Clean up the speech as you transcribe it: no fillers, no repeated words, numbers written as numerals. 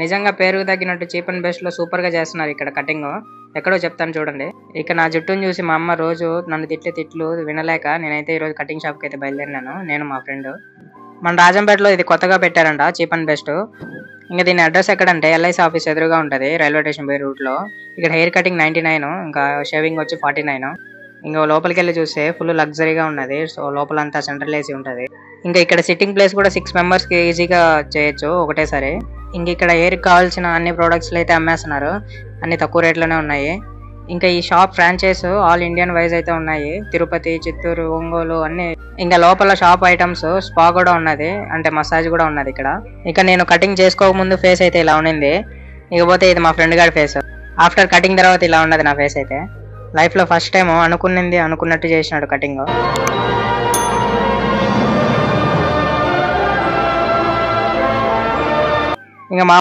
నిజంగా పేరుకు తగ్గినట్టు చీప్ అండ్ బెస్ట్ లో సూపర్ గా చేస్తున్నారు ఇక్కడ కటింగ్. ఎక్కడో చెప్తాను చూడండి. ఇక నా జుట్టును చూసి మా అమ్మ రోజు నన్ను తిట్లు వినలేక నేనైతే ఈ రోజు కటింగ్ షాప్ కి అయితే బయలుదేరినాను, నేను మా ఫ్రెండ్. మన రాజంపేటలో ఇది కొత్తగా పెట్టారంట, చీప్ అండ్ బెస్ట్. ఇంకా దీని అడ్రస్ ఎక్కడంటే ఎల్ఐసి ఆఫీస్ ఎదురుగా ఉంటుంది, రైల్వే స్టేషన్ పోయే రూట్ లో. ఇక్కడ హెయిర్ కటింగ్ 99, ఇంకా షేవింగ్ వచ్చి 49. ఇంకా లోపలికి వెళ్ళి చూస్తే ఫుల్ లగ్జరీగా ఉన్నది. సో లోపలంతా సెంట్రల్ ఏసీ ఉంటుంది. ఇంకా ఇక్కడ సిట్టింగ్ ప్లేస్ కూడా 6 members కి ఈజీగా చేయొచ్చు ఒకటేసారి. ఇంక ఇక్కడ హెయిర్ కావాల్సిన అన్ని ప్రొడక్ట్స్ అయితే అమ్మేస్తున్నారు, అన్ని తక్కువ రేట్లోనే ఉన్నాయి. ఇంకా ఈ shop franchise all Indian wise అయితే ఉన్నాయి, తిరుపతి, చిత్తూరు, ఒంగోలు అన్ని. ఇంకా లోపల షాప్ ఐటమ్స్, స్పా కూడా ఉన్నది, అంటే మసాజ్ కూడా ఉన్నది ఇక్కడ. ఇక నేను కటింగ్ చేసుకోకముందు ఫేస్ అయితే ఇలా ఉన్నింది, ఇకపోతే ఇది మా ఫ్రెండ్ గారి ఫేస్. ఆఫ్టర్ కటింగ్ తర్వాత ఇలా ఉన్నది నా ఫేస్ అయితే. లైఫ్ లో ఫస్ట్ టైం అనుకున్నట్టు చేసినాడు కటింగ్. ఇంకా మా